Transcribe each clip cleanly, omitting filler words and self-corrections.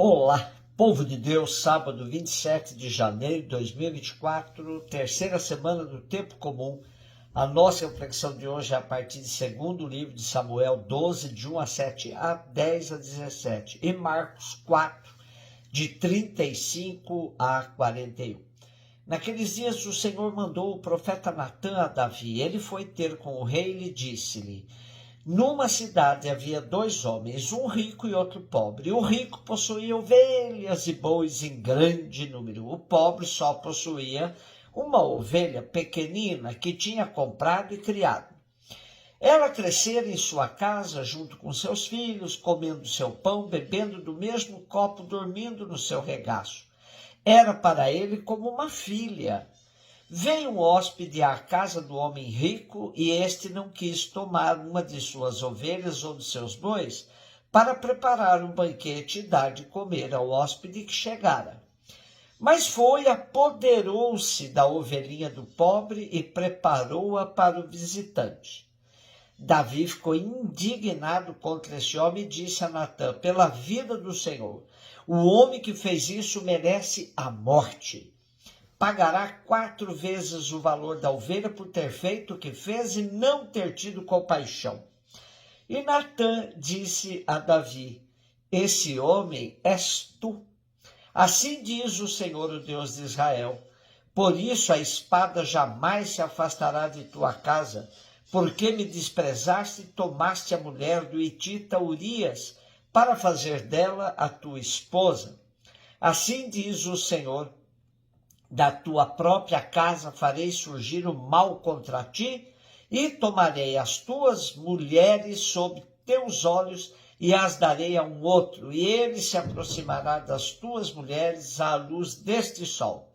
Olá, povo de Deus, sábado 27 de janeiro de 2024, terceira semana do tempo comum. A nossa reflexão de hoje é a partir de segundo livro de Samuel 12, de 1 a 7, a 10 a 17, e Marcos 4, de 35 a 41. Naqueles dias o Senhor mandou o profeta Natã a Davi. Ele foi ter com o rei e lhe disse-lhe: numa cidade havia dois homens, um rico e outro pobre. O rico possuía ovelhas e bois em grande número. O pobre só possuía uma ovelha pequenina que tinha comprado e criado. Ela crescera em sua casa junto com seus filhos, comendo seu pão, bebendo do mesmo copo, dormindo no seu regaço. Era para ele como uma filha. Veio um hóspede à casa do homem rico e este não quis tomar uma de suas ovelhas ou de seus bois para preparar um banquete e dar de comer ao hóspede que chegara. Mas foi, apoderou-se da ovelhinha do pobre e preparou-a para o visitante. Davi ficou indignado contra esse homem e disse a Natã: pela vida do Senhor, o homem que fez isso merece a morte. Pagará 4 vezes o valor da ovelha por ter feito o que fez e não ter tido compaixão. E Natã disse a Davi: esse homem és tu. Assim diz o Senhor, o Deus de Israel: por isso a espada jamais se afastará de tua casa, porque me desprezaste e tomaste a mulher do hitita Urias para fazer dela a tua esposa. Assim diz o Senhor: da tua própria casa farei surgir o mal contra ti, e tomarei as tuas mulheres sob teus olhos, e as darei a um outro, e ele se aproximará das tuas mulheres à luz deste sol.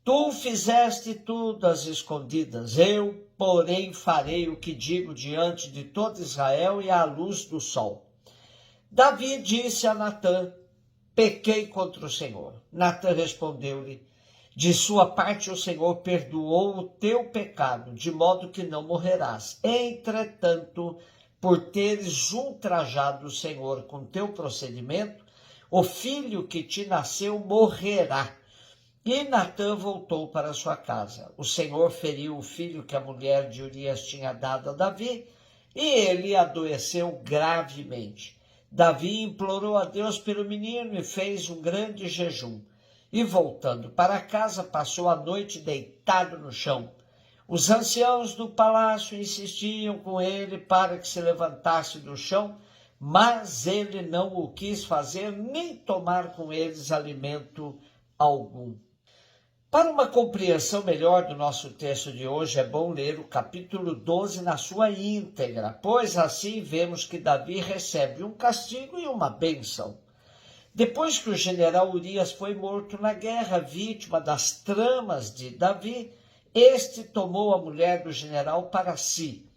Tu fizeste tudo às escondidas, eu, porém, farei o que digo diante de todo Israel e à luz do sol. Davi disse a Natã: pequei contra o Senhor. Natã respondeu-lhe: de sua parte o Senhor perdoou o teu pecado, de modo que não morrerás. Entretanto, por teres ultrajado o Senhor com teu procedimento, o filho que te nasceu morrerá. E Natã voltou para sua casa. O Senhor feriu o filho que a mulher de Urias tinha dado a Davi, e ele adoeceu gravemente. Davi implorou a Deus pelo menino e fez um grande jejum. E voltando para casa, passou a noite deitado no chão. Os anciãos do palácio insistiam com ele para que se levantasse do chão, mas ele não o quis fazer, nem tomar com eles alimento algum. Para uma compreensão melhor do nosso texto de hoje, é bom ler o capítulo 12 na sua íntegra, pois assim vemos que Davi recebe um castigo e uma bênção. Depois que o general Urias foi morto na guerra, vítima das tramas de Davi, este tomou a mulher do general para si.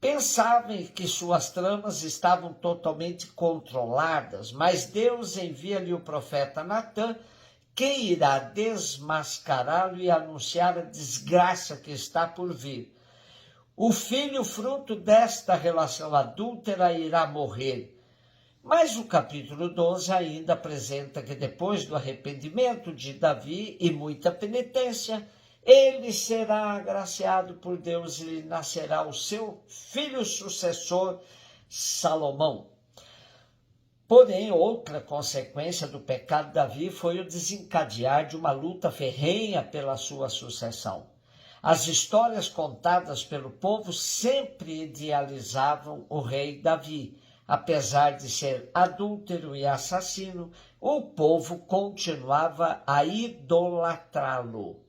Pensava que suas tramas estavam totalmente controladas, mas Deus envia-lhe o profeta Natã, que irá desmascará-lo e anunciar a desgraça que está por vir. O filho fruto desta relação adúltera irá morrer. Mas o capítulo 12 ainda apresenta que depois do arrependimento de Davi e muita penitência, ele será agraciado por Deus e lhe nascerá o seu filho sucessor, Salomão. Porém, outra consequência do pecado de Davi foi o desencadear de uma luta ferrenha pela sua sucessão. As histórias contadas pelo povo sempre idealizavam o rei Davi. Apesar de ser adúltero e assassino, o povo continuava a idolatrá-lo.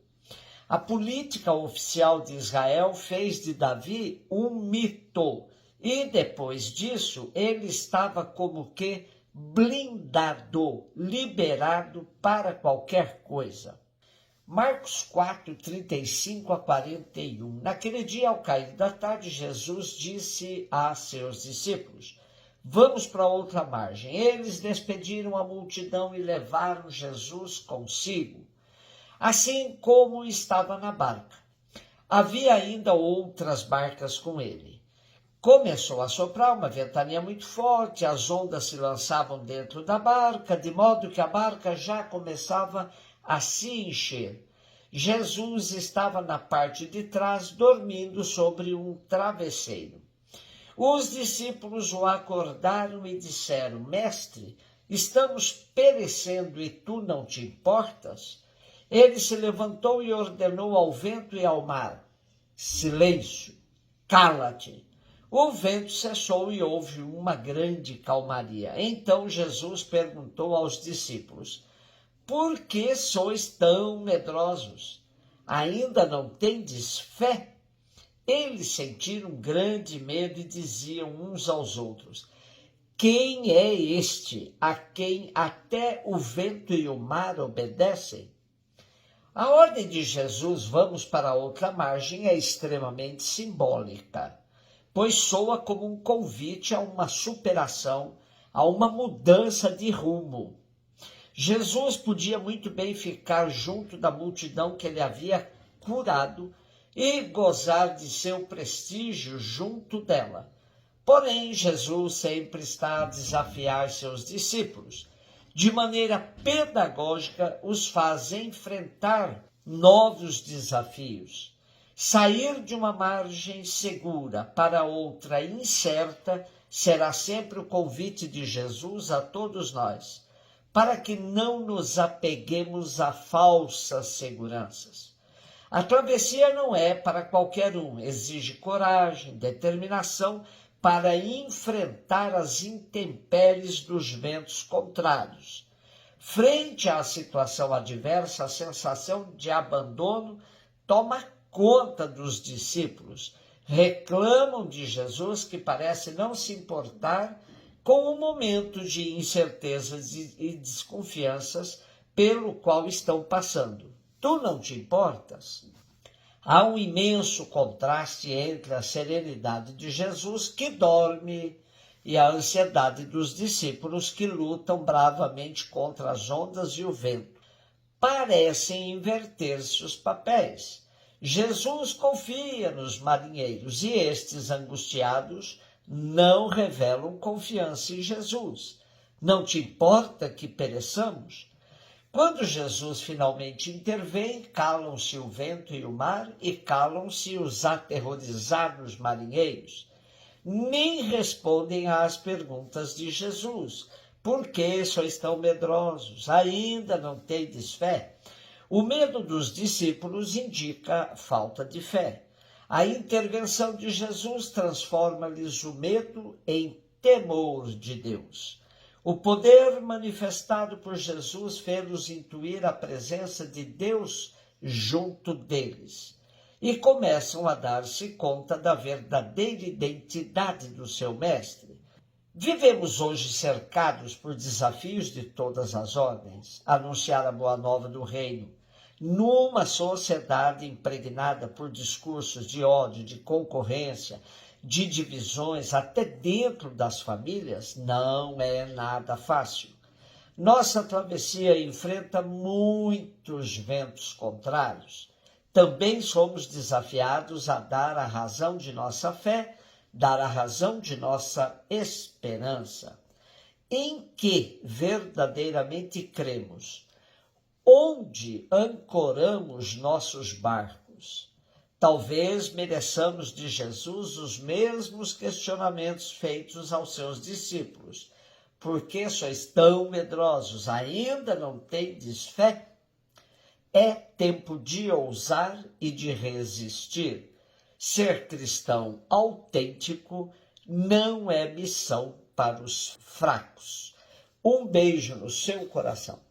A política oficial de Israel fez de Davi um mito, e depois disso ele estava como que blindado, liberado para qualquer coisa. Marcos 4, 35 a 41. Naquele dia, ao cair da tarde, Jesus disse a seus discípulos: vamos para outra margem. Eles despediram a multidão e levaram Jesus consigo, assim como estava na barca. Havia ainda outras barcas com ele. Começou a soprar uma ventania muito forte, as ondas se lançavam dentro da barca, de modo que a barca já começava a se encher. Jesus estava na parte de trás, dormindo sobre um travesseiro. Os discípulos o acordaram e disseram: Mestre, estamos perecendo e tu não te importas? Ele se levantou e ordenou ao vento e ao mar: Silêncio, cala-te. O vento cessou e houve uma grande calmaria. Então Jesus perguntou aos discípulos: Por que sois tão medrosos? Ainda não tendes fé? Eles sentiram grande medo e diziam uns aos outros: Quem é este a quem até o vento e o mar obedecem? A ordem de Jesus, vamos para outra margem, é extremamente simbólica, pois soa como um convite a uma superação, a uma mudança de rumo. Jesus podia muito bem ficar junto da multidão que ele havia curado e gozar de seu prestígio junto dela. Porém, Jesus sempre está a desafiar seus discípulos. De maneira pedagógica, os faz enfrentar novos desafios. Sair de uma margem segura para outra incerta será sempre o convite de Jesus a todos nós, para que não nos apeguemos a falsas seguranças. A travessia não é para qualquer um, exige coragem, determinação para enfrentar as intempéries dos ventos contrários. Frente à situação adversa, a sensação de abandono toma conta dos discípulos. Reclamam de Jesus, que parece não se importar com o momento de incertezas e desconfianças pelo qual estão passando. Tu não te importas? Há um imenso contraste entre a serenidade de Jesus, que dorme, e a ansiedade dos discípulos, que lutam bravamente contra as ondas e o vento. Parecem inverter-se os papéis. Jesus confia nos marinheiros e estes, angustiados, não revelam confiança em Jesus. Não te importa que pereçamos? Quando Jesus finalmente intervém, calam-se o vento e o mar e calam-se os aterrorizados marinheiros. Nem respondem às perguntas de Jesus. Por que sois tão medrosos? Ainda não tendes fé? O medo dos discípulos indica falta de fé. A intervenção de Jesus transforma-lhes o medo em temor de Deus. O poder manifestado por Jesus fez-los intuir a presença de Deus junto deles e começam a dar-se conta da verdadeira identidade do seu mestre. Vivemos hoje cercados por desafios de todas as ordens. Anunciar a boa nova do reino numa sociedade impregnada por discursos de ódio, de concorrência, de divisões, até dentro das famílias, não é nada fácil. Nossa travessia enfrenta muitos ventos contrários. Também somos desafiados a dar a razão de nossa fé, dar a razão de nossa esperança. Em que verdadeiramente cremos? Onde ancoramos nossos barcos? Talvez mereçamos de Jesus os mesmos questionamentos feitos aos seus discípulos. Por que sois tão medrosos? Ainda não tendes fé? É tempo de ousar e de resistir. Ser cristão autêntico não é missão para os fracos. Um beijo no seu coração.